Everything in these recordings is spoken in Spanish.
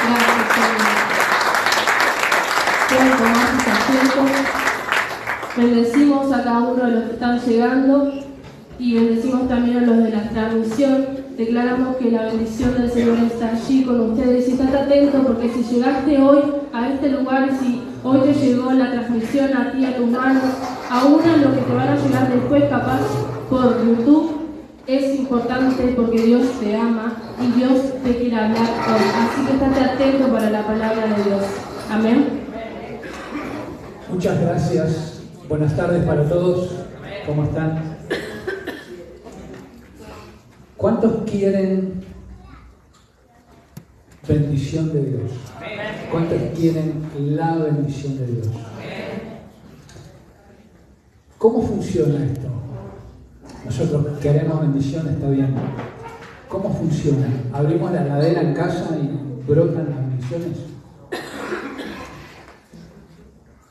Gracias, Señor. Pueden tomarse asiento. Bendecimos a cada uno de los que están llegando y bendecimos también a los de la transmisión. Declaramos que la bendición del Señor está allí con ustedes. Y estate atento, porque si llegaste hoy a este lugar, si hoy te llegó la transmisión a ti, a tus manos, aún a lo que te van a llegar después, capaz por YouTube, es importante porque Dios te ama y Dios te quiere hablar hoy. Así que estate atento para la palabra de Dios. Amén. Muchas gracias. Buenas tardes para todos. ¿Cómo están? ¿Cuántos quieren bendición de Dios? ¿Cuántos quieren la bendición de Dios? ¿Cómo funciona esto? Nosotros queremos bendición, está bien. ¿Cómo funciona? ¿Abrimos la heladera en casa y brotan las bendiciones?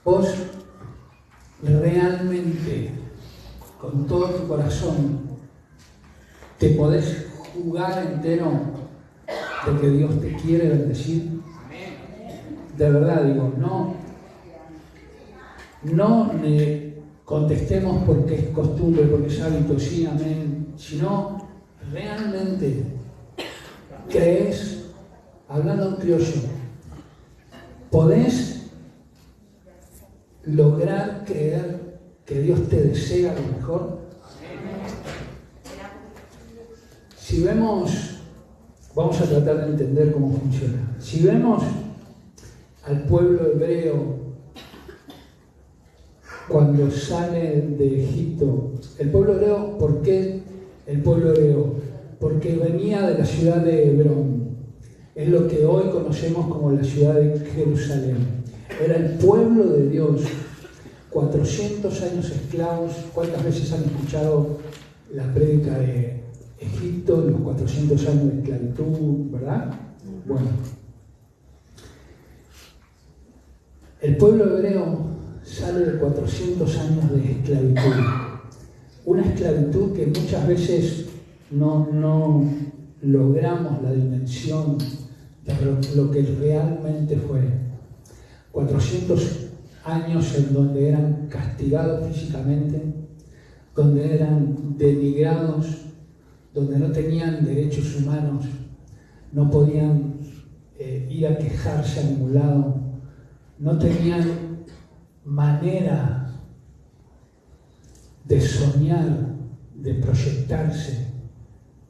Vos realmente, con todo tu corazón, te podés jugar entero de que Dios te quiere bendecir. De verdad digo, no le contestemos porque es costumbre, porque es hábito, sí, amén, sino realmente crees, hablando en criollo, podés lograr creer que Dios te desea lo mejor. Si vemos, vamos a tratar de entender cómo funciona. Si vemos al pueblo hebreo cuando sale de Egipto, el pueblo hebreo, ¿por qué el pueblo hebreo? Porque venía de la ciudad de Hebrón, es lo que hoy conocemos como la ciudad de Jerusalén. Era el pueblo de Dios, 400 años esclavos. ¿Cuántas veces han escuchado la prédica de Egipto, los 400 años de esclavitud, verdad? Bueno, el pueblo hebreo sale de 400 años de esclavitud. Una esclavitud que muchas veces no logramos la dimensión de lo que realmente fue. 400 años en donde eran castigados físicamente, donde eran denigrados, donde no tenían derechos humanos, no podían ir a quejarse a ningún lado, no tenían manera de soñar, de proyectarse,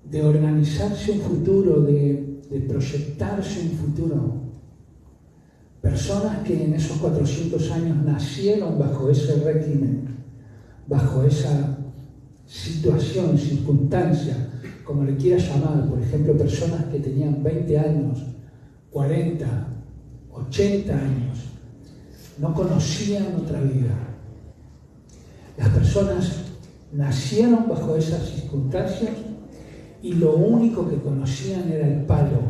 de organizarse un futuro, de proyectarse un futuro. Personas que en esos 400 años nacieron bajo ese régimen, bajo esa situación, circunstancia, como le quieras llamar. Por ejemplo, personas que tenían 20 años, 40, 80 años, no conocían otra vida. Las personas nacieron bajo esas circunstancias y lo único que conocían era el palo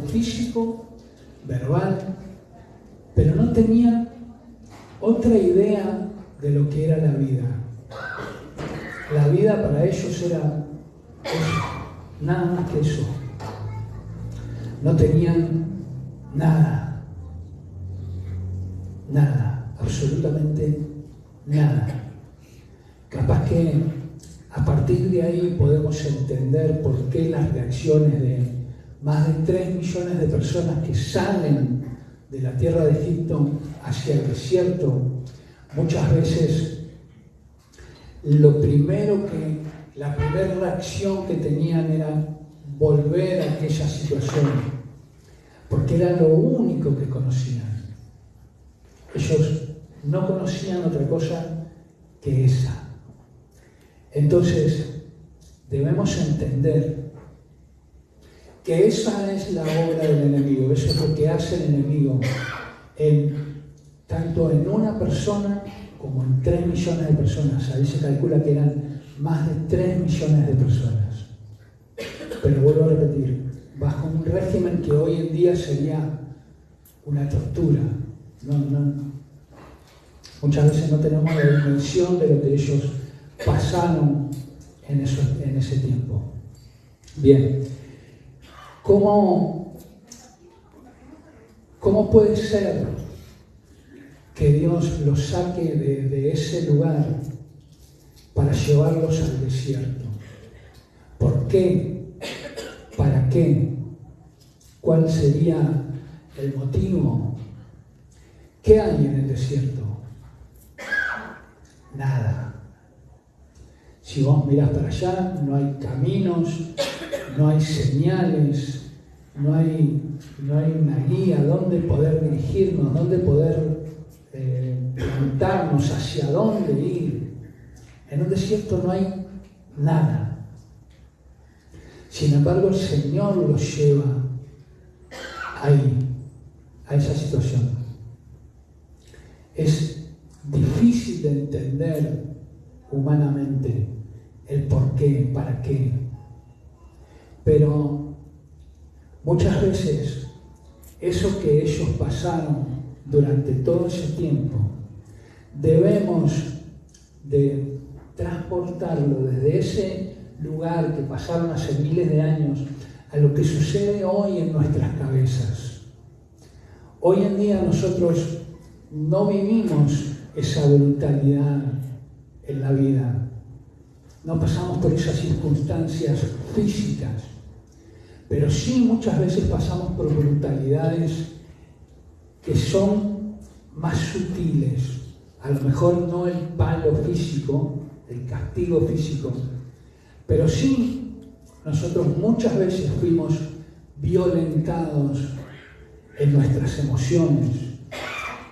físico, verbal, pero no tenían otra idea de lo que era la vida. La vida para ellos era eso, nada más que eso. No tenían nada, absolutamente nada. Capaz que a partir de ahí podemos entender por qué las reacciones de más de 3 millones de personas que salen de la tierra de Egipto hacia el desierto, muchas veces la primera reacción que tenían era volver a aquella situación, porque era lo único que conocían. Ellos no conocían otra cosa que esa. Entonces, debemos entender que esa es la obra del enemigo, eso es lo que hace el enemigo, tanto en una persona como en 3 millones de personas. Ahí se calcula que eran más de 3 millones de personas. Pero vuelvo a repetir, bajo un régimen que hoy en día sería una tortura. Muchas veces no tenemos la dimensión de lo que ellos pasaron en ese tiempo. Bien. ¿Cómo ¿Cómo puede ser que Dios los saque de ese lugar para llevarlos al desierto? ¿Por qué? ¿Para qué? ¿Cuál sería el motivo? ¿Qué hay en el desierto? Nada. Si vos mirás para allá, no hay caminos, no hay señales, no hay una guía dónde poder dirigirnos, dónde poder preguntarnos hacia dónde ir. En un desierto no hay nada. Sin embargo, el Señor los lleva ahí, a esa situación. Es difícil de entender humanamente el por qué, para qué. Pero muchas veces eso que ellos pasaron durante todo ese tiempo, debemos de transportarlo desde ese lugar que pasaron hace miles de años a lo que sucede hoy en nuestras cabezas. Hoy en día nosotros no vivimos esa brutalidad en la vida. No pasamos por esas circunstancias físicas, pero sí muchas veces pasamos por brutalidades que son más sutiles. A lo mejor no el palo físico, el castigo físico, pero sí nosotros muchas veces fuimos violentados en nuestras emociones,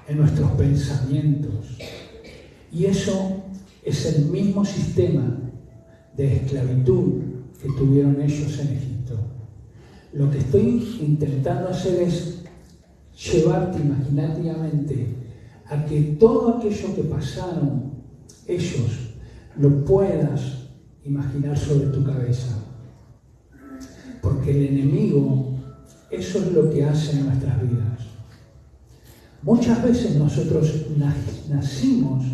en nuestros pensamientos. Y eso es el mismo sistema de esclavitud que tuvieron ellos en Egipto. Lo que estoy intentando hacer es llevarte imaginativamente a que todo aquello que pasaron ellos lo puedas imaginar sobre tu cabeza. Porque el enemigo, eso es lo que hace en nuestras vidas. Muchas veces nosotros nacimos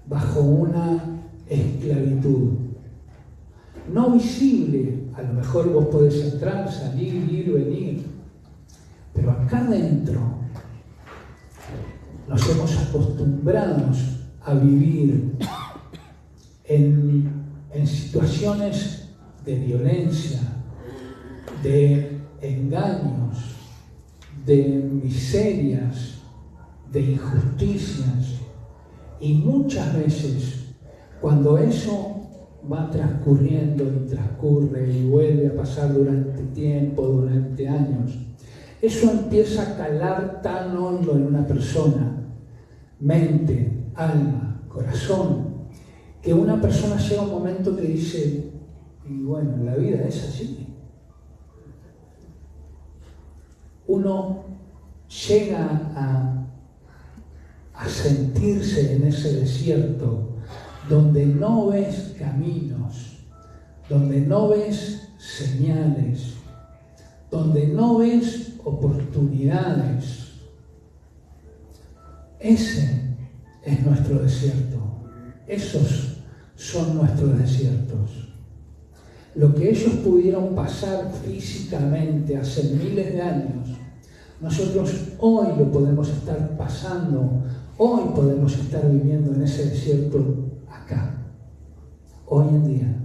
bajo una esclavitud. No visible, a lo mejor vos podés entrar, salir, ir, venir. Pero acá adentro nos hemos acostumbrado a vivir en situaciones de violencia, de engaños, de miserias, de injusticias. Y muchas veces, cuando eso va transcurriendo y transcurre y vuelve a pasar durante tiempo, durante años, eso empieza a calar tan hondo en una persona, mente, alma, corazón, que una persona llega a un momento que dice, y bueno, la vida es así. Uno llega a sentirse en ese desierto donde no ves caminos, donde no ves señales, donde no ves oportunidades. Ese es nuestro desierto. Esos son nuestros desiertos. Lo que ellos pudieron pasar físicamente hace miles de años, nosotros hoy lo podemos estar pasando, hoy podemos estar viviendo en ese desierto acá, hoy en día.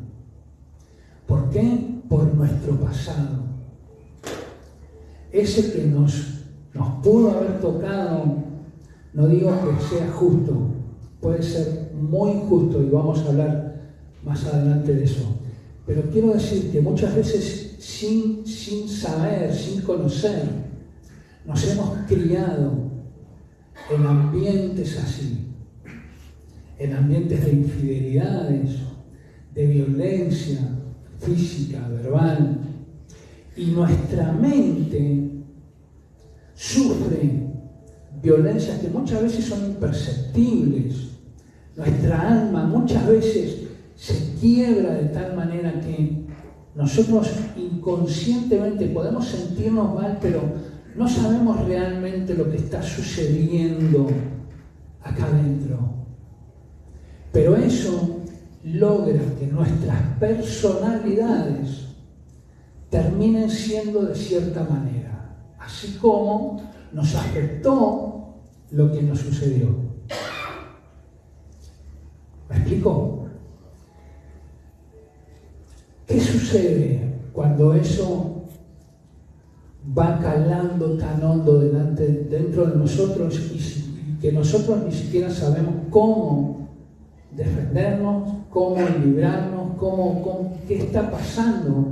¿Por qué? Por nuestro pasado. Ese que nos pudo haber tocado, no digo que sea justo, puede ser muy injusto y vamos a hablar más adelante de eso. Pero quiero decir que muchas veces sin saber, sin conocer, nos hemos criado en ambientes así, en ambientes de infidelidades, de violencia física, verbal, y nuestra mente sufre violencias que muchas veces son imperceptibles. Nuestra alma muchas veces se quiebra de tal manera que nosotros inconscientemente podemos sentirnos mal, pero no sabemos realmente lo que está sucediendo acá adentro. Pero eso logra que nuestras personalidades terminen siendo de cierta manera, así como nos afectó lo que nos sucedió. ¿Me explico? ¿Qué sucede cuando eso va calando tan hondo dentro de nosotros y que nosotros ni siquiera sabemos cómo defendernos, cómo librarnos, qué está pasando?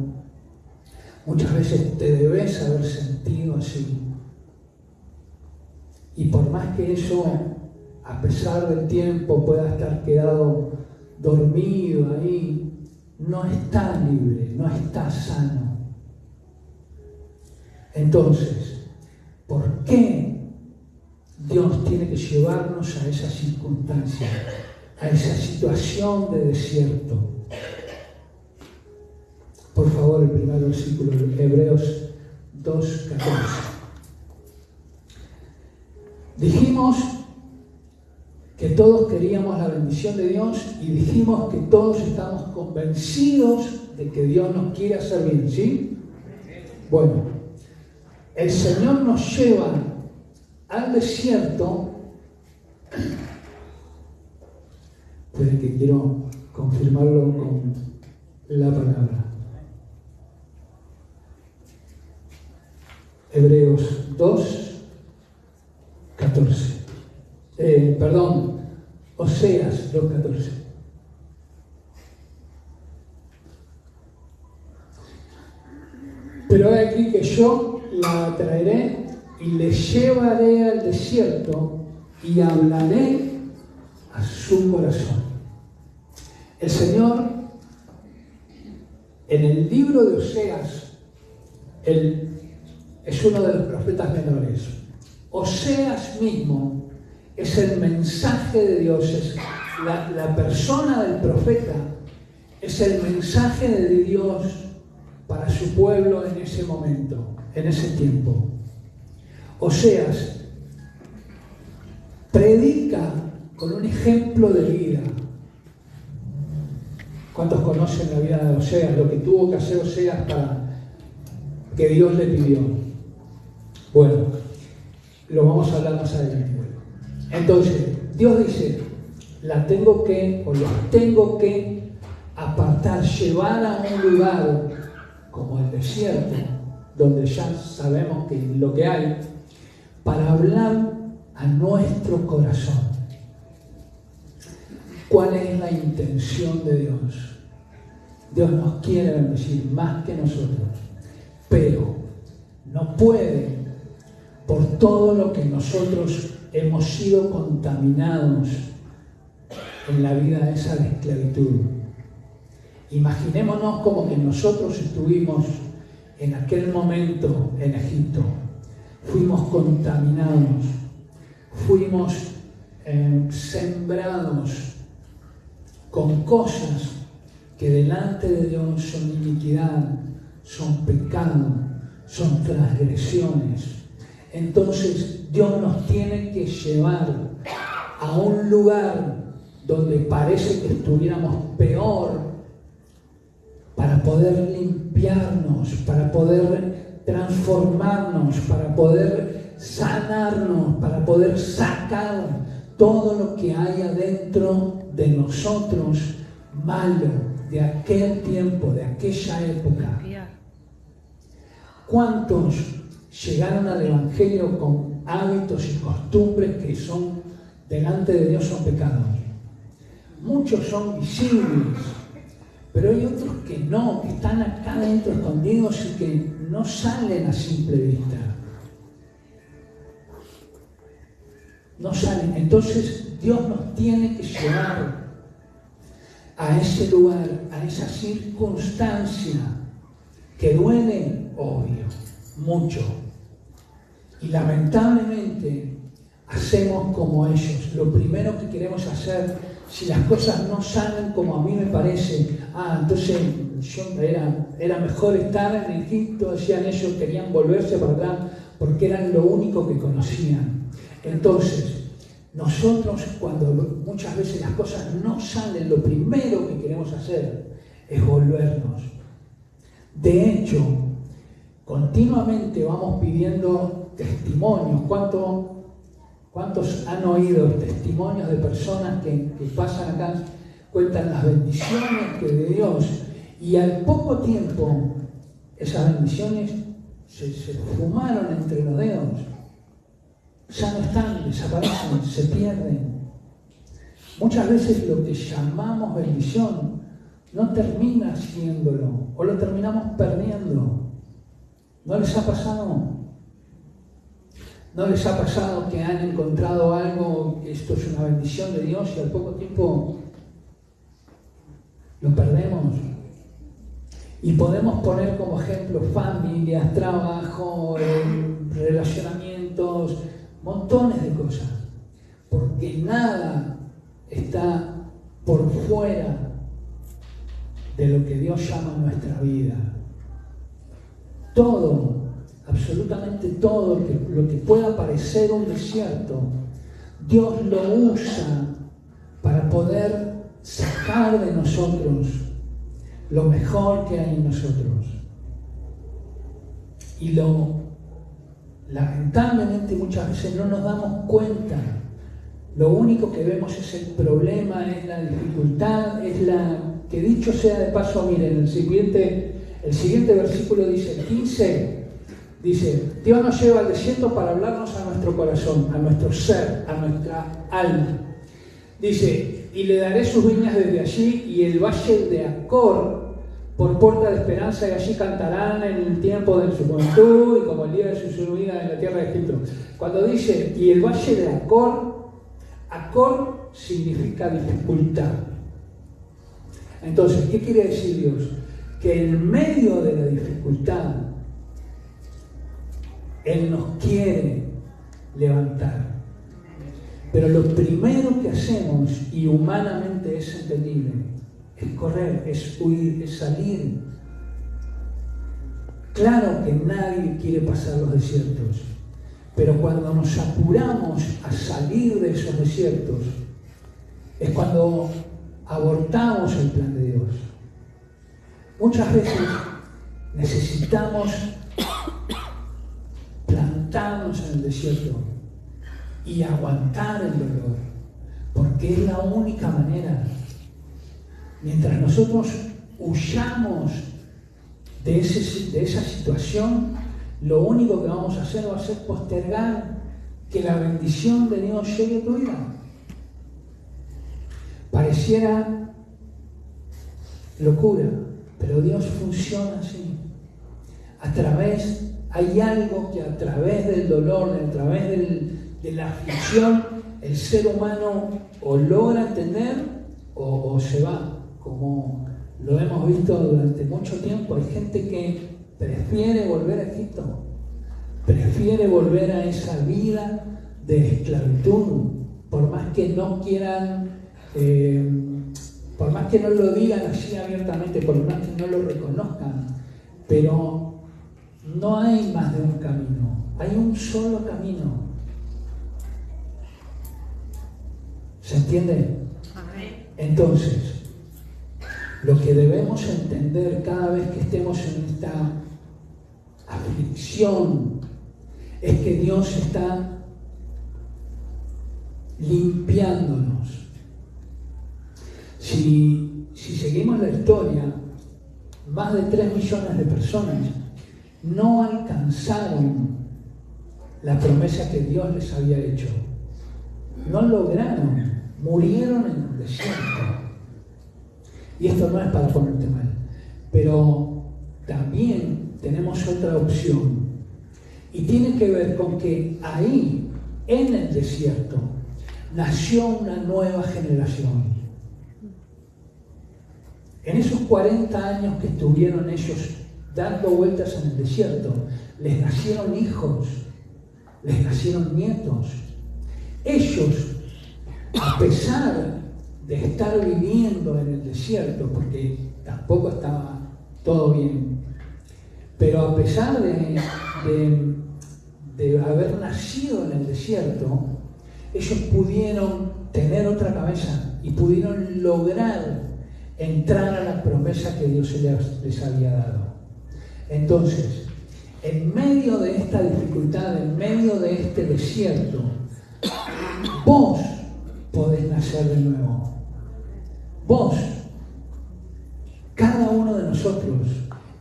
Muchas veces te debes haber sentido así. Y por más que eso, a pesar del tiempo, pueda estar quedado dormido ahí, no está libre, no está sano. Entonces, ¿por qué Dios tiene que llevarnos a esa circunstancia, a esa situación de desierto? Por favor, el primer versículo de Hebreos 2:14. Dijimos que todos queríamos la bendición de Dios y dijimos que todos estamos convencidos de que Dios nos quiere hacer bien, ¿sí? Bueno, el Señor nos lleva al desierto. Pero que quiero confirmarlo con la palabra. Hebreos 2:14. Oseas 2:14. Pero he aquí que yo la traeré y le llevaré al desierto y hablaré a su corazón. El Señor, en el libro de Oseas, es uno de los profetas menores. Oseas mismo es el mensaje de Dios, es la persona del profeta, es el mensaje de Dios para su pueblo en ese momento, en ese tiempo. Oseas predica con un ejemplo de vida. ¿Cuántos conocen la vida de Oseas? Lo que tuvo que hacer Oseas para que Dios le pidió. Bueno, lo vamos a hablar más adelante. Entonces, Dios dice, los tengo que apartar, llevar a un lugar como el desierto, donde ya sabemos que lo que hay, para hablar a nuestro corazón. ¿Cuál es la intención de Dios? Dios nos quiere bendecir más que nosotros, pero no puede, por todo lo que nosotros hemos sido contaminados en la vida esa de esclavitud. Imaginémonos como que nosotros estuvimos en aquel momento en Egipto. Fuimos contaminados, fuimos sembrados con cosas que delante de Dios son iniquidad, son pecado, son transgresiones. Entonces Dios nos tiene que llevar a un lugar donde parece que estuviéramos peor, para poder limpiarnos, para poder transformarnos, para poder sanarnos, para poder sacar todo lo que hay adentro de nosotros malo, de aquel tiempo, de aquella época. ¿Cuántos llegaron al Evangelio con hábitos y costumbres que son, delante de Dios, son pecados? Muchos son visibles, pero hay otros que no, que están acá adentro escondidos y que no salen a simple vista. No salen. Entonces Dios nos tiene que llevar a ese lugar, a esa circunstancia que duele, obvio, mucho. Y lamentablemente hacemos como ellos. Lo primero que queremos hacer, si las cosas no salen como a mí me parece, entonces era mejor estar en Egipto, decían ellos, querían volverse para atrás porque eran lo único que conocían. Entonces, nosotros, cuando muchas veces las cosas no salen, lo primero que queremos hacer es volvernos. De hecho, continuamente vamos pidiendo testimonios, ¿cuántos han oído testimonios de personas que pasan acá, cuentan las bendiciones que de Dios, y al poco tiempo esas bendiciones se fumaron entre los dedos, ya no están, desaparecen, se pierden? Muchas veces lo que llamamos bendición no termina siéndolo, o lo terminamos perdiendo. ¿No les ha pasado? ¿No les ha pasado que han encontrado algo, que esto es una bendición de Dios, y al poco tiempo lo perdemos? Y podemos poner como ejemplo familias, trabajo, relacionamientos, montones de cosas, porque nada está por fuera de lo que Dios llama nuestra vida. Todo, absolutamente todo lo que pueda parecer un desierto, Dios lo usa para poder sacar de nosotros lo mejor que hay en nosotros. Y lamentablemente muchas veces no nos damos cuenta. Lo único que vemos es el problema, es la dificultad, que dicho sea de paso, miren, el siguiente versículo dice, el 15, dice, Dios nos lleva al desierto para hablarnos a nuestro corazón, a nuestro ser, a nuestra alma. Dice, y le daré sus viñas desde allí y el valle de Acor por puerta de esperanza, y allí cantarán en el tiempo de su juventud y como el día de su subida en la tierra de Egipto. Cuando dice, y el valle de Acor, Acor significa dificultad. Entonces, ¿qué quiere decir Dios? Que en medio de la dificultad, Él nos quiere levantar. Pero lo primero que hacemos, y humanamente es entendible, es correr, es huir, es salir. Claro que nadie quiere pasar los desiertos, pero cuando nos apuramos a salir de esos desiertos, es cuando abortamos el plan de Dios. Muchas veces necesitamos plantarnos en el desierto y aguantar el dolor, porque es la única manera. Mientras nosotros huyamos de esa situación, lo único que vamos a hacer va a ser postergar que la bendición de Dios llegue a tu vida. Pareciera locura, pero Dios funciona así. Hay algo que a través del dolor, a través de la aflicción, el ser humano o logra entender o se va. Como lo hemos visto durante mucho tiempo, hay gente que prefiere volver a Egipto, prefiere volver a esa vida de esclavitud, por más que no quieran, por más que no lo digan así abiertamente, por más que no lo reconozcan, pero no hay más de un camino, hay un solo camino. ¿Se entiende? Entonces, lo que debemos entender cada vez que estemos en esta aflicción es que Dios está limpiándonos. Si seguimos la historia, más de 3 millones de personas no alcanzaron la promesa que Dios les había hecho. No lograron, murieron en el desierto. Y esto no es para ponerte mal, pero también tenemos otra opción. Y tiene que ver con que ahí, en el desierto, nació una nueva generación. En esos 40 años que estuvieron ellos dando vueltas en el desierto, les nacieron hijos, les nacieron nietos. Ellos, a pesar de estar viviendo en el desierto, porque tampoco estaba todo bien, pero a pesar de haber nacido en el desierto, ellos pudieron tener otra cabeza y pudieron lograr entrar a la promesa que Dios les había dado. Entonces, en medio de esta dificultad, en medio de este desierto, vos podés nacer de nuevo. Vos, cada uno de nosotros,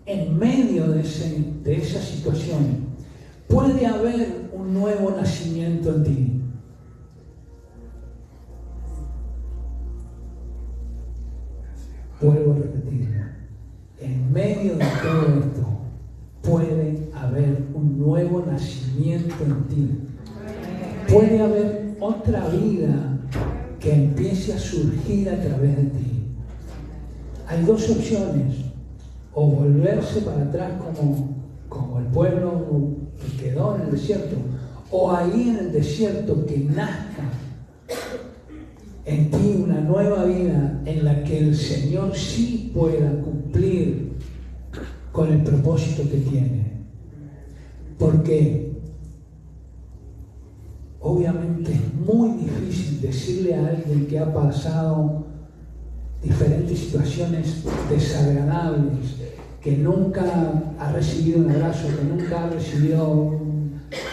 en medio de esa situación, puede haber un nuevo nacimiento en ti. Vuelvo a repetirlo. En medio de todo esto, puede haber un nuevo nacimiento en ti. Puede haber otra vida que empiece a surgir a través de ti. Hay dos opciones: o volverse para atrás como el pueblo que quedó en el desierto, o ahí en el desierto que nazca en ti una nueva vida en la que el Señor sí pueda cumplir con el propósito que tiene. Porque obviamente es muy difícil decirle a alguien que ha pasado diferentes situaciones desagradables, que nunca ha recibido un abrazo, que nunca ha recibido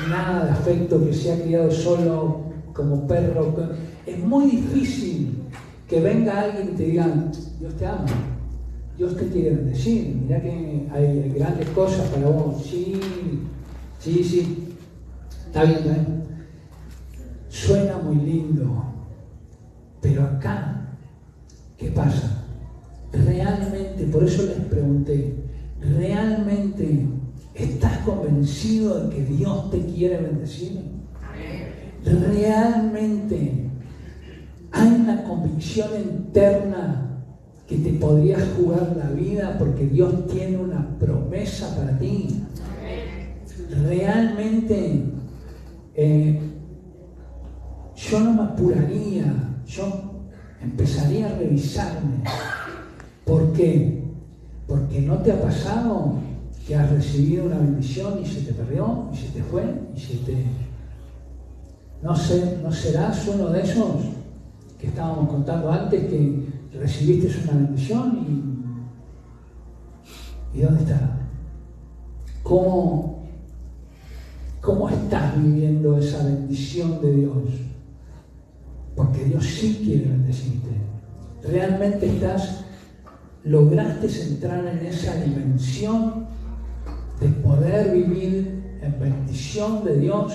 nada de afecto, que se ha criado solo como perro. Es muy difícil que venga alguien y te diga: Dios te ama, Dios te quiere bendecir, mirá que hay grandes cosas para vos. Sí, está bien. Suena muy lindo, pero acá, ¿qué pasa? Realmente, por eso les pregunté, ¿realmente estás convencido de que Dios te quiere bendecir? ¿Realmente hay una convicción interna que te podrías jugar la vida porque Dios tiene una promesa para ti? Realmente yo no me apuraría, yo empezaría a revisarme. ¿Por qué? Porque no te ha pasado que has recibido una bendición y se te perdió, y se te fue, y se te... ¿No serás uno de esos que estábamos contando antes, que recibiste una bendición y ¿dónde está? ¿Cómo estás viviendo esa bendición de Dios? Porque Dios sí quiere bendecirte. ¿Realmente lograste entrar en esa dimensión de poder vivir en bendición de Dios?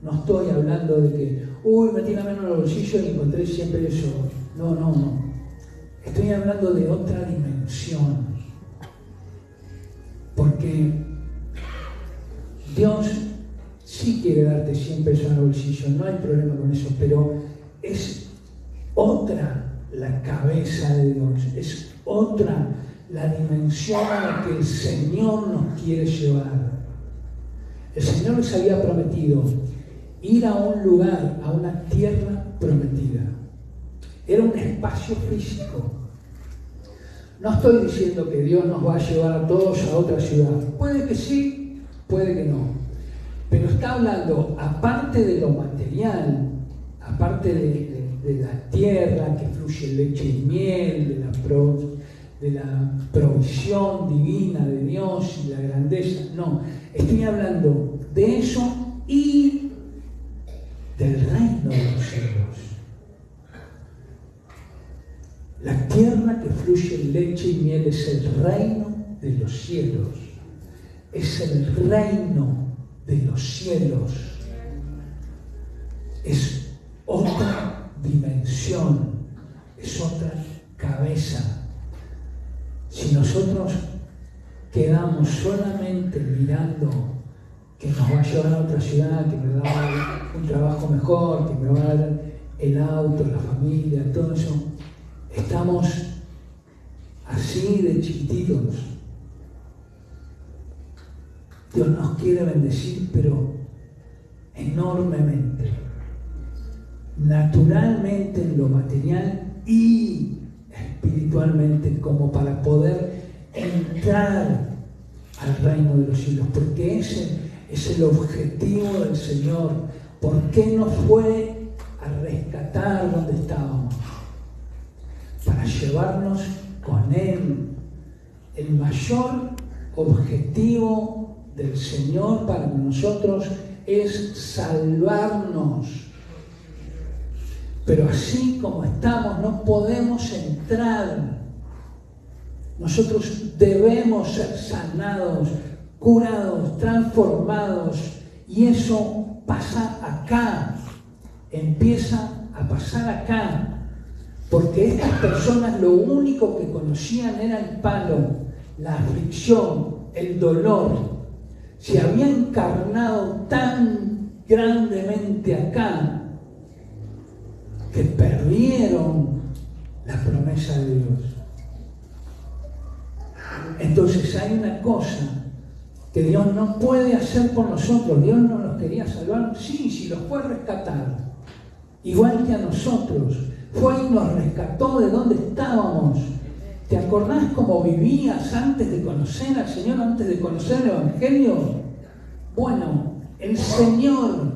No estoy hablando de que, metí la mano en el bolsillo y encontré siempre eso. No. Estoy hablando de otra dimensión. Porque Dios sí quiere darte 100 pesos en el bolsillo, no hay problema con eso, pero es otra la cabeza de Dios, es otra la dimensión a la que el Señor nos quiere llevar. El Señor les había prometido ir a un lugar, a una tierra prometida. Era un espacio físico. No estoy diciendo que Dios nos va a llevar a todos a otra ciudad. Puede que sí, puede que no. Pero está hablando, aparte de lo material, aparte de la tierra que fluye leche y miel, de la provisión divina de Dios y la grandeza. No, estoy hablando de eso y del reino de los cielos. La tierra que fluye leche y miel es el reino de los cielos. Es el reino de los cielos. Es otra dimensión, es otra cabeza. Si nosotros quedamos solamente mirando que nos va a llevar a otra ciudad, que me va a dar un trabajo mejor, que me va a dar el auto, la familia, todo eso, estamos así de chiquititos. Dios nos quiere bendecir, pero enormemente, naturalmente en lo material y espiritualmente, como para poder entrar al reino de los cielos, porque ese es el objetivo del Señor. ¿Por qué nos fue a rescatar donde estábamos? Para llevarnos con Él. El mayor objetivo del Señor para nosotros es salvarnos. Pero así como estamos, no podemos entrar. Nosotros debemos ser sanados, curados, transformados. Y eso pasa acá. Empieza a pasar acá. Porque estas personas lo único que conocían era el palo, la aflicción, el dolor. Se había encarnado tan grandemente acá que perdieron la promesa de Dios. Entonces hay una cosa que Dios no puede hacer por nosotros. Dios no nos quería salvar, sí los fue a rescatar, igual que a nosotros. Fue y nos rescató de donde estábamos. ¿Te acordás cómo vivías antes de conocer al Señor, antes de conocer el Evangelio? Bueno, el Señor,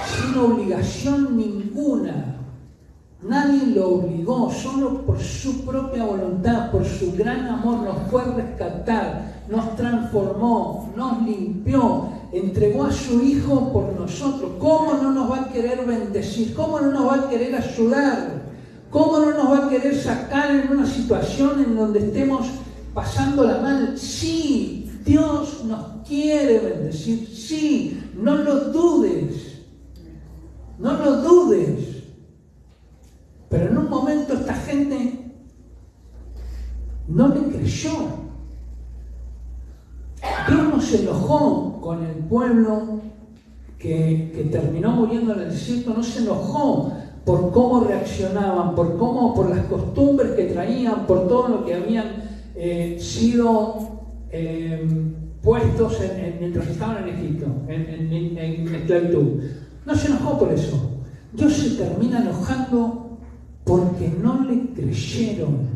sin obligación ninguna, nadie lo obligó, solo por su propia voluntad, por su gran amor, nos fue a rescatar, nos transformó, nos limpió, entregó a su Hijo por nosotros. ¿Cómo no nos va a querer bendecir? ¿Cómo no nos va a querer ayudar? ¿Cómo no nos va a querer sacar en una situación en donde estemos pasándola mal? Sí, Dios nos quiere bendecir, sí, no lo dudes, no lo dudes. Pero en un momento esta gente no le creyó. Dios no se enojó con el pueblo que terminó muriendo en el desierto, no se enojó por cómo reaccionaban, por las costumbres que traían, por todo lo que habían sido puestos mientras estaban en Egipto, en esclavitud. No se enojó por eso. Dios se termina enojando porque no le creyeron.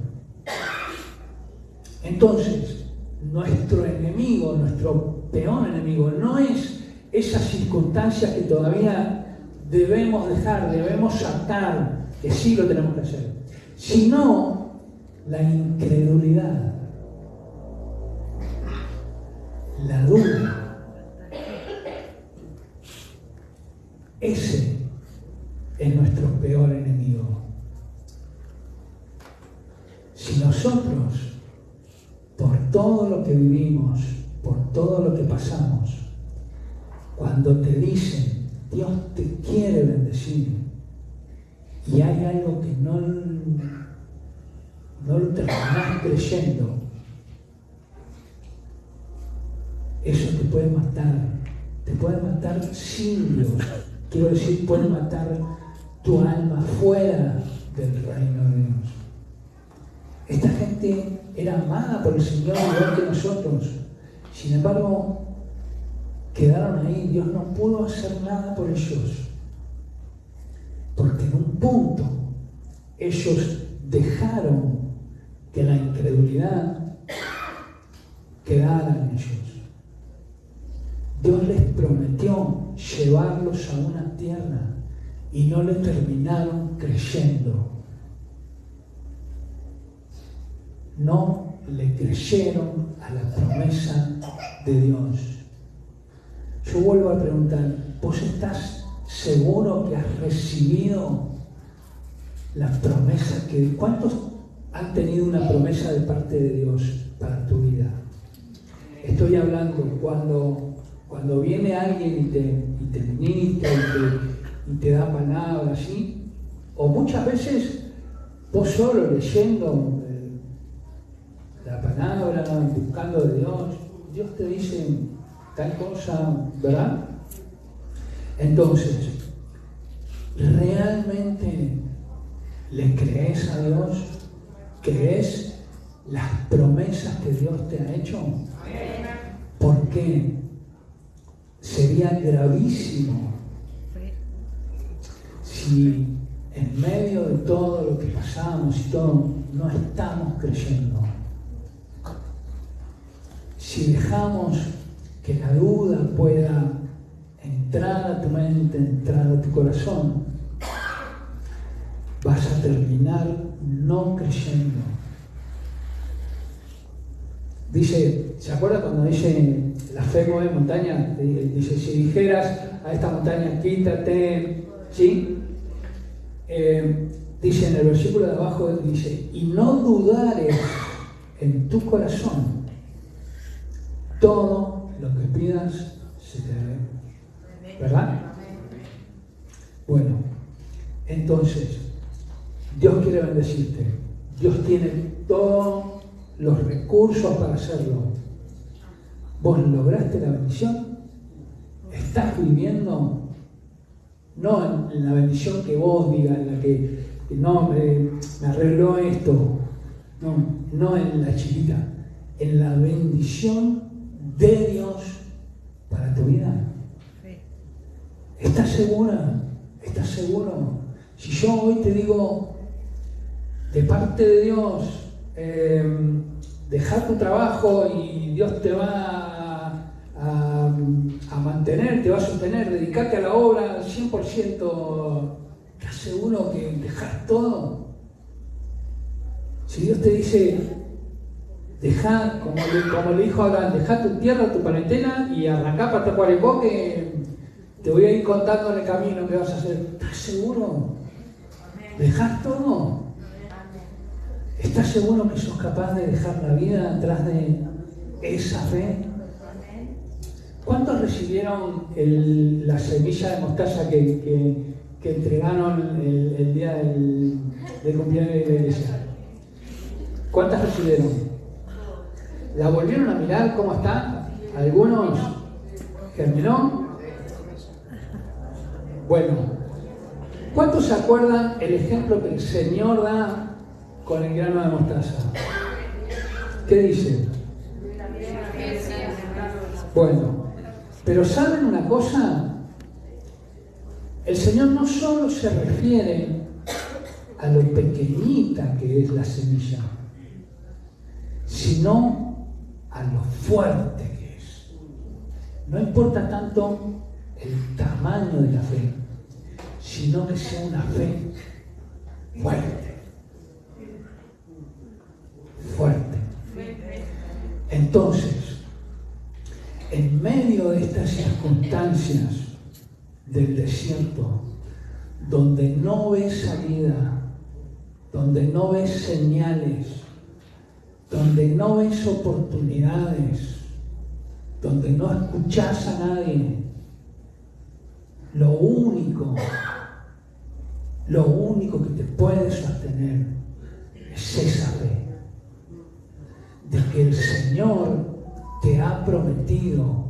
Entonces, nuestro enemigo, nuestro peor enemigo, no es esas circunstancias que todavía debemos dejar, debemos sacar, que sí lo tenemos que hacer, sino la incredulidad, la duda. Ese es nuestro peor enemigo. Si nosotros, por todo lo que vivimos, por todo lo que pasamos, cuando te dicen Dios te quiere bendecir y hay algo que no lo terminás creyendo, eso te puede matar sin Dios. Quiero decir, puede matar tu alma fuera del reino de Dios. Esta gente era amada por el Señor igual que nosotros. Sin embargo, quedaron ahí. Dios no pudo hacer nada por ellos. Porque en un punto ellos dejaron que la incredulidad quedara en ellos. Dios les prometió llevarlos a una tierra y no le terminaron creyendo. No le creyeron a la promesa de Dios. Yo vuelvo a preguntar, ¿vos estás seguro que has recibido la promesa? ¿Cuántos han tenido una promesa de parte de Dios para tu vida? Estoy hablando cuando viene alguien y te ministra y te da palabras, ¿sí? O muchas veces vos solo leyendo la palabra, buscando de Dios te dice tal cosa, ¿verdad? Entonces, ¿realmente le crees a Dios? ¿Crees las promesas que Dios te ha hecho? Porque sería gravísimo si en medio de todo lo que pasamos y todo, no estamos creyendo. Si dejamos que la duda pueda entrar a tu mente, entrar a tu corazón, vas a terminar no creyendo. Dice, ¿se acuerda cuando dice La fe mueve montañas. Dice, si dijeras a esta montaña, quítate, ¿sí? Dice en el versículo de abajo, dice, y no dudares en tu corazón, todo lo que pidas se te dará. ¿Verdad? Bueno, entonces, Dios quiere bendecirte. Dios tiene todos los recursos para hacerlo. ¿Vos lograste la bendición? ¿Estás viviendo? No en la bendición que vos digas, en la que no, me arregló esto. No en la chiquita. En la bendición de Dios para tu vida. ¿Estás segura? ¿Estás seguro? Si yo hoy te digo, de parte de Dios, dejar tu trabajo y Dios te va a mantener, te va a sostener, dedicarte a la obra 100%, ¿estás seguro que dejar todo? Si Dios te dice, deja, como le dijo a Abraham, deja tu tierra, tu parentela y arrancá para Tacuarembó, que te voy a ir contando en el camino qué vas a hacer. ¿Estás seguro? ¿Dejás todo? ¿Estás seguro que sos capaz de dejar la vida atrás de esa fe? ¿Cuántos recibieron la semilla de mostaza que entregaron el día del cumpleaños de la iglesia? ¿Cuántas recibieron? ¿La volvieron a mirar cómo está? ¿Algunos germinó? Bueno, ¿cuántos se acuerdan el ejemplo que el Señor da con el grano de mostaza? ¿Qué dice? Bueno, pero ¿saben una cosa? El Señor no solo se refiere a lo pequeñita que es la semilla, sino a lo fuerte que es. No importa tanto el tamaño de la fe, sino que sea una fe fuerte. Fuerte. Entonces, en medio de estas circunstancias del desierto, donde no ves salida, donde no ves señales, donde no ves oportunidades, donde no escuchás a nadie, lo único que te puede sostener es esa fe de que el Señor te ha prometido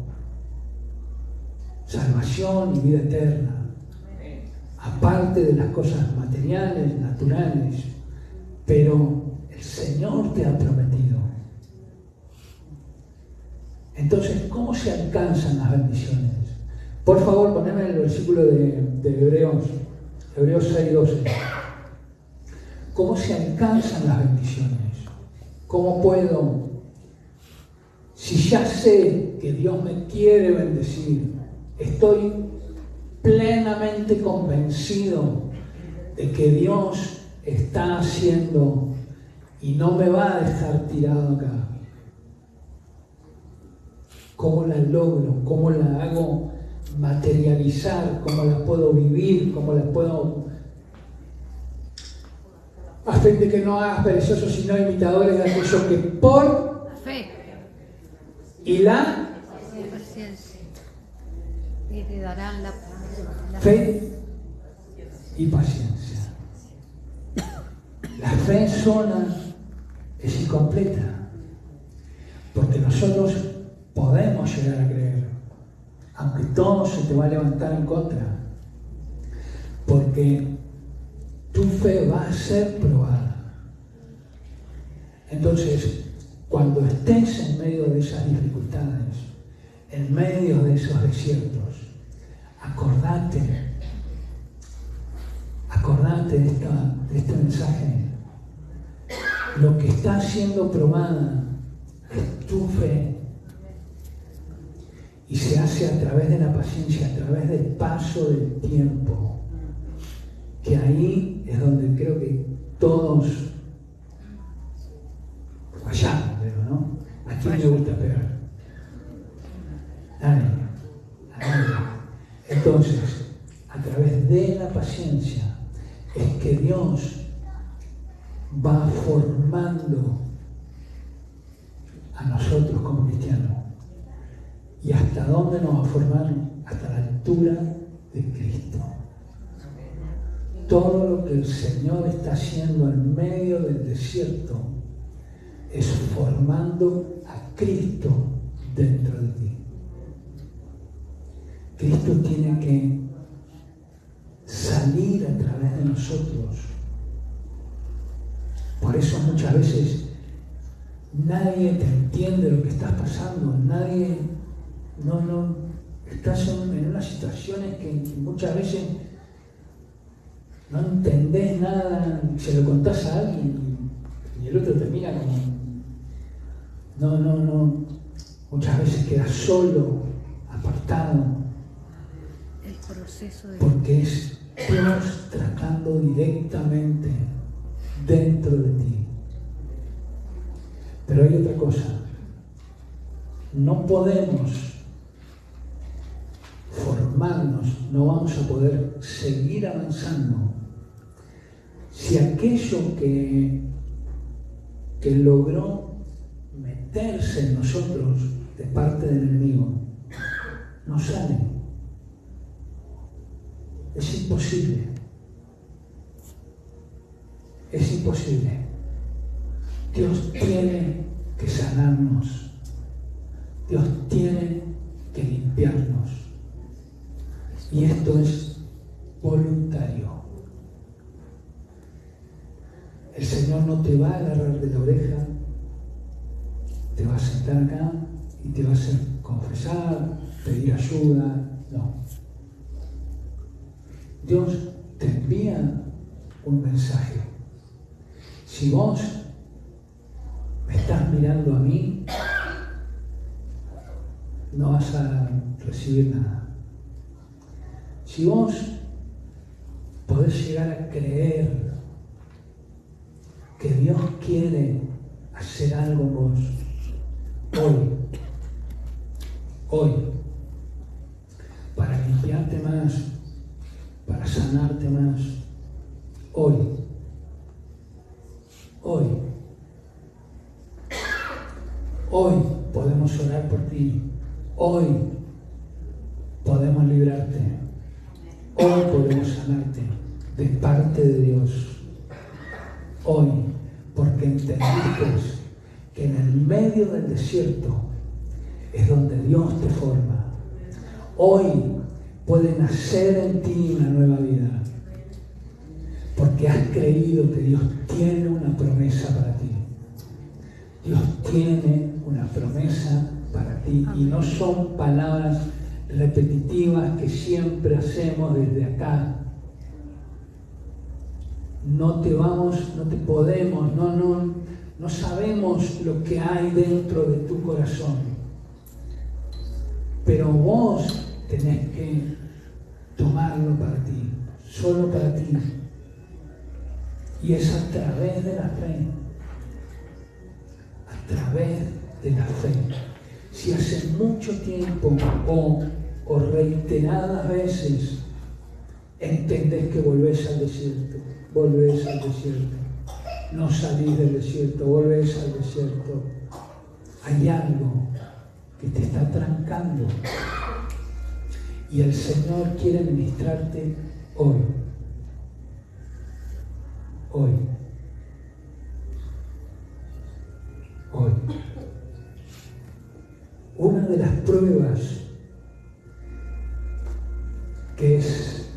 salvación y vida eterna, aparte de las cosas materiales, naturales, pero el Señor te ha prometido. Entonces, ¿cómo se alcanzan las bendiciones? Por favor, poneme el versículo de Hebreos 6:12. ¿Cómo se alcanzan las bendiciones? ¿Cómo puedo? Si ya sé que Dios me quiere bendecir, estoy plenamente convencido de que Dios está haciendo y no me va a dejar tirado acá. ¿Cómo la logro? ¿Cómo la hago materializar? ¿Cómo la puedo vivir? ¿Cómo la puedo...? A fin de que no hagas perezosos sino imitadores de aquellos que por fe y la paciencia heredarán la fe y paciencia. La fe sola es incompleta, porque nosotros podemos llegar a creer, aunque todo se te va a levantar en contra, porque tu fe va a ser probada. Entonces, cuando estés en medio de esas dificultades, en medio de esos desiertos, acordate de este mensaje. Lo que está siendo probada es tu fe. Y se hace a través de la paciencia, a través del paso del tiempo. Que ahí es donde creo que todos fallamos, ¿no? ¿A quién le gusta pegar? Nadie. A nadie. Entonces, a través de la paciencia es que Dios va formando a nosotros como cristianos. ¿Y hasta dónde nos va a formar? Hasta la altura de Cristo. Todo lo que el Señor está haciendo en medio del desierto es formando a Cristo dentro de ti. Cristo tiene que salir a través de nosotros. Por eso muchas veces nadie te entiende lo que estás pasando, nadie, estás en unas situaciones que muchas veces no entendés nada, se lo contás a alguien y el otro te mira como, muchas veces quedas solo, apartado, porque es Dios tratando directamente dentro de ti. Pero hay otra cosa, no podemos formarnos, no vamos a poder seguir avanzando si aquello que logró meterse en nosotros de parte del enemigo no sale. Es imposible. Es imposible. Dios tiene que sanarnos. Dios tiene que limpiarnos. Y esto es voluntario. El Señor no te va a agarrar de la oreja, te va a sentar acá y te va a hacer confesar, pedir ayuda. No. Dios te envía un mensaje. Si vos me estás mirando a mí, no vas a recibir nada. Si vos podés llegar a creer que Dios quiere hacer algo en vos, hoy, para limpiarte más, para sanarte más, hoy, podemos orar por ti, hoy podemos librarte, hoy podemos sanarte de parte de Dios, hoy, porque entendiste que en el medio del desierto es donde Dios te forma. Hoy puede nacer en ti una nueva vida, porque has creído que Dios tiene una promesa para ti. Dios tiene una promesa para ti y no son palabras repetitivas que siempre hacemos desde acá. No sabemos lo que hay dentro de tu corazón, pero vos tenés que tomarlo para ti, solo para ti, y es a través de la fe, Si hace mucho tiempo o reiteradas veces entendés que volvés al desierto, no salís del desierto, volvés al desierto, hay algo que te está trancando y el Señor quiere ministrarte hoy. Una de las pruebas que es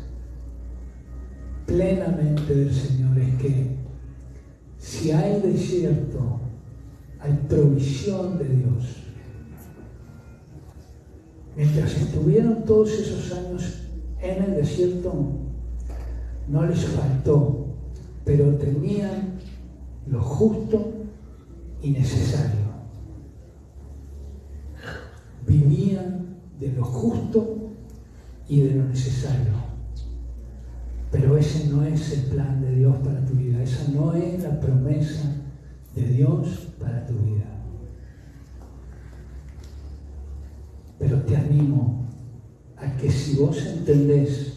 plenamente del Señor es que si hay desierto, hay provisión de Dios. Mientras estuvieron todos esos años en el desierto, no les faltó, pero tenían lo justo y necesario. Vivían de lo justo y de lo necesario. Pero ese no es el plan de Dios para tu vida. Esa no es la promesa de Dios para tu vida. Pero te animo a que si vos entendés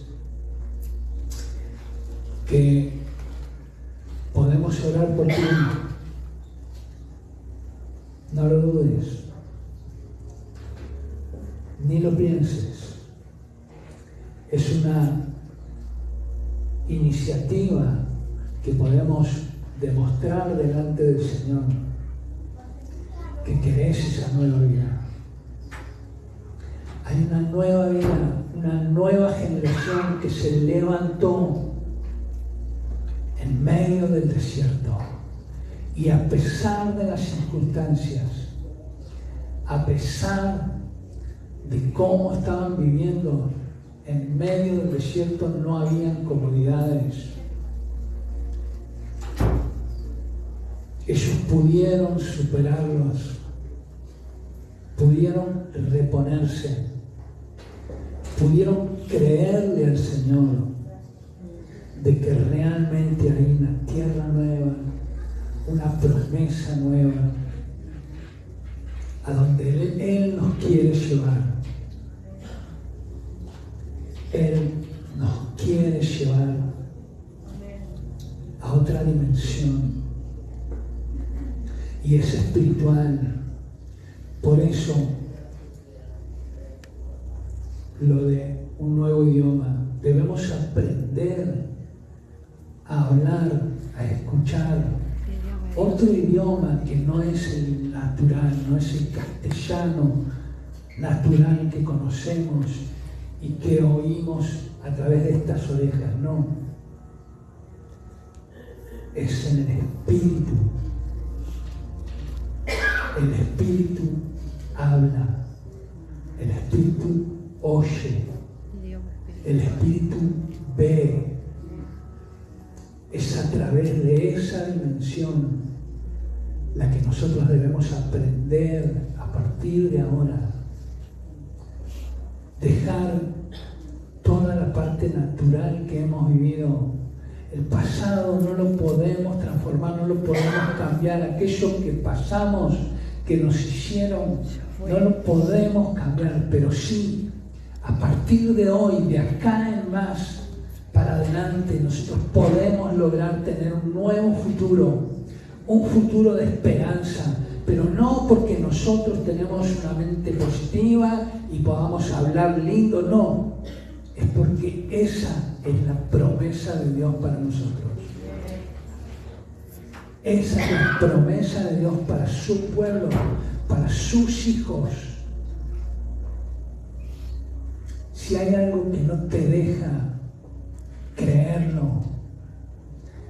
que podemos orar por ti, no lo dudes, ni lo pienses. Es una iniciativa que podemos demostrar delante del Señor que querés esa nueva vida. Hay una nueva vida, una nueva generación que se levantó en medio del desierto, y a pesar de las circunstancias, a pesar de cómo estaban viviendo en medio del desierto, no habían comodidades. Ellos pudieron superarlos, pudieron reponerse, pudieron creerle al Señor de que realmente hay una tierra nueva, una promesa nueva, a donde Él nos quiere llevar. Él nos quiere llevar a otra dimensión, y es espiritual. Por eso lo de un nuevo idioma, debemos aprender a hablar, a escuchar otro idioma que no es el natural, no es el castellano natural que conocemos y que oímos a través de estas orejas. No, es en el Espíritu. El Espíritu habla, el Espíritu oye, el Espíritu ve. Es a través de esa dimensión la que nosotros debemos aprender a partir de ahora. Dejar toda la parte natural que hemos vivido. El pasado no lo podemos transformar, no lo podemos cambiar. Aquello que pasamos, que nos hicieron, no lo podemos cambiar, pero sí, a partir de hoy, de acá en más, para adelante, nosotros podemos lograr tener un nuevo futuro, un futuro de esperanza, pero no porque nosotros tenemos una mente positiva y podamos hablar lindo, no, es porque esa es la promesa de Dios para nosotros. Esa es la promesa de Dios para su pueblo, para sus hijos. Si hay algo que no te deja creerlo,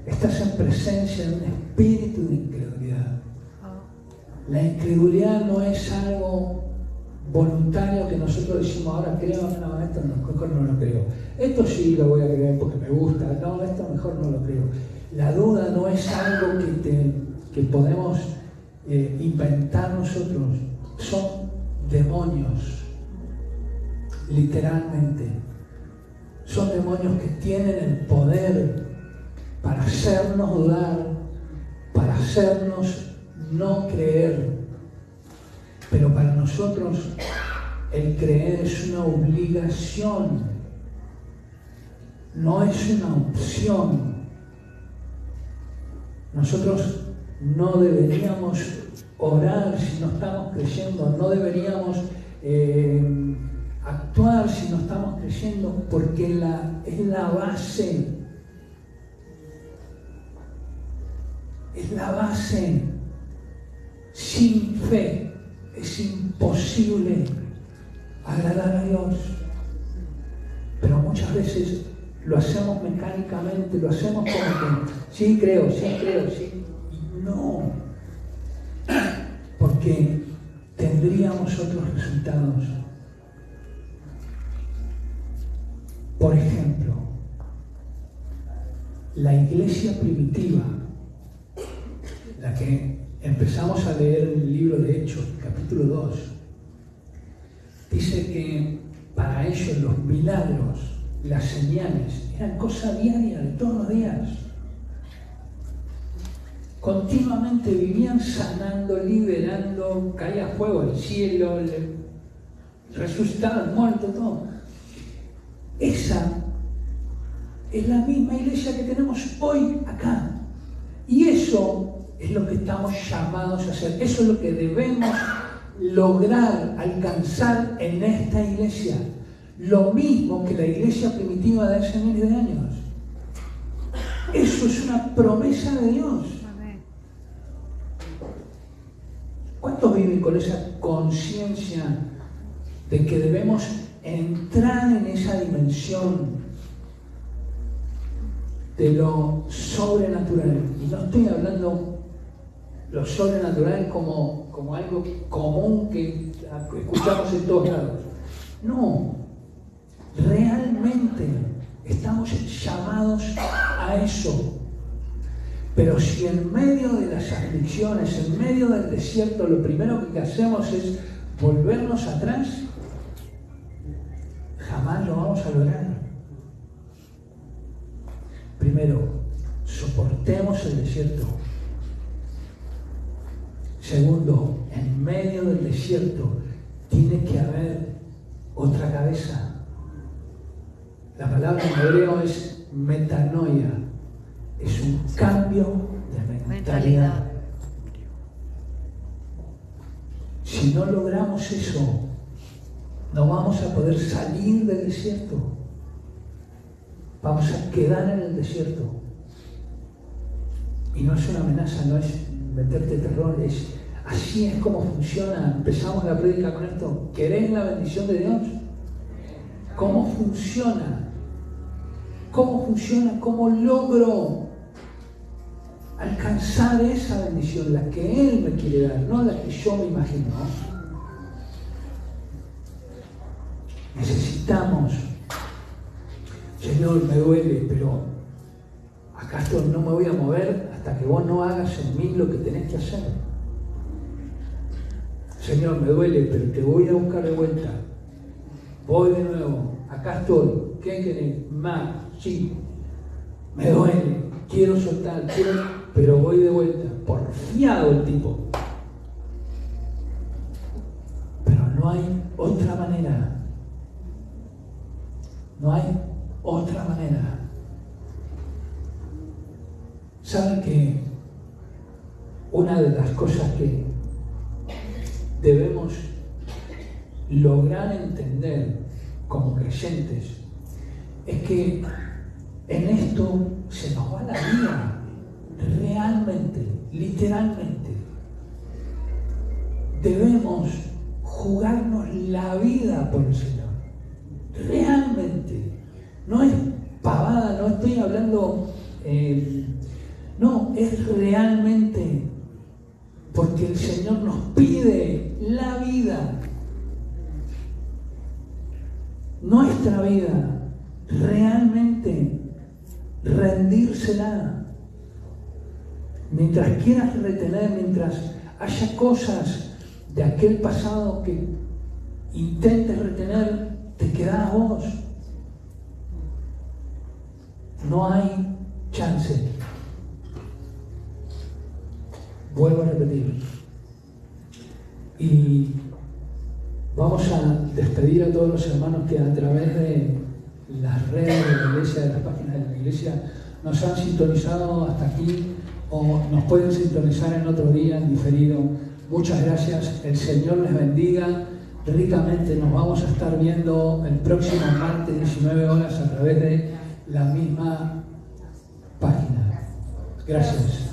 estás en presencia de un espíritu de incredulidad. La incredulidad no es algo voluntario que nosotros decimos ahora creo, no, esto mejor no lo creo. Esto sí lo voy a creer porque me gusta, no, esto mejor no lo creo. La duda no es algo que podemos inventar nosotros, son demonios, literalmente. Son demonios que tienen el poder para hacernos dudar, para hacernos no creer. Pero para nosotros el creer es una obligación, no es una opción. Nosotros no deberíamos orar si no estamos creyendo, no deberíamos actuar si no estamos creyendo, porque es la base. Es la base. Sin fe es imposible agradar a Dios. Pero muchas veces lo hacemos mecánicamente, lo hacemos como que sí creo, sí. No. Porque tendríamos otros resultados. Por ejemplo, la iglesia primitiva, la que empezamos a leer en el libro de Hechos, capítulo 2, dice que para ellos los milagros, las señales, eran cosa diaria de todos los días. Continuamente vivían sanando, liberando, caía fuego del cielo, resucitados, muertos, todo. Esa es la misma iglesia que tenemos hoy acá. Y eso es lo que estamos llamados a hacer. Eso es lo que debemos lograr, alcanzar en esta iglesia. Lo mismo que la iglesia primitiva de hace miles de años. Eso es una promesa de Dios. ¿Cuántos viven con esa conciencia de que debemos entrar en esa dimensión de lo sobrenatural? Y no estoy hablando lo sobrenatural como algo común que escuchamos en todos lados. No, realmente estamos llamados a eso. Pero si en medio de las aflicciones, en medio del desierto, lo primero que hacemos es volvernos atrás, jamás lo vamos a lograr. Primero, soportemos el desierto. Segundo, en medio del desierto tiene que haber otra cabeza. La palabra en hebreo es metanoia. Es un cambio de mentalidad. Si no logramos eso, no vamos a poder salir del desierto. Vamos a quedar en el desierto. Y no es una amenaza, no es meterte terror, así es como funciona. Empezamos la prédica con esto. ¿Querés la bendición de Dios? ¿Cómo funciona? ¿Cómo funciona? ¿Cómo logro alcanzar esa bendición? La que Él me quiere dar, no la que yo me imagino. Necesitamos, Señor, me duele, pero acá no me voy a mover hasta que vos no hagas en mí lo que tenés que hacer. Señor, me duele, pero te voy a buscar de vuelta. Voy de nuevo, acá estoy. ¿Qué querés? Más, sí. Me duele, quiero soltar, pero voy de vuelta. Porfiado el tipo. Pero no hay otra manera. No hay otra manera. ¿Saben que una de las cosas que debemos lograr entender como creyentes es que en esto se nos va la vida, realmente, literalmente? Debemos jugarnos la vida por el Señor, realmente. No es pavada, no estoy hablando, no, es realmente, porque el Señor nos pide la vida, nuestra vida, realmente rendírsela. Mientras quieras retener, mientras haya cosas de aquel pasado que intentes retener, te quedás vos. No hay chance. Vuelvo a repetir. Y vamos a despedir a todos los hermanos que a través de las redes de la iglesia, de las páginas de la iglesia, nos han sintonizado hasta aquí o nos pueden sintonizar en otro día, en diferido. Muchas gracias. El Señor les bendiga ricamente. Nos vamos a estar viendo el próximo martes, 19 horas, a través de la misma página. Gracias.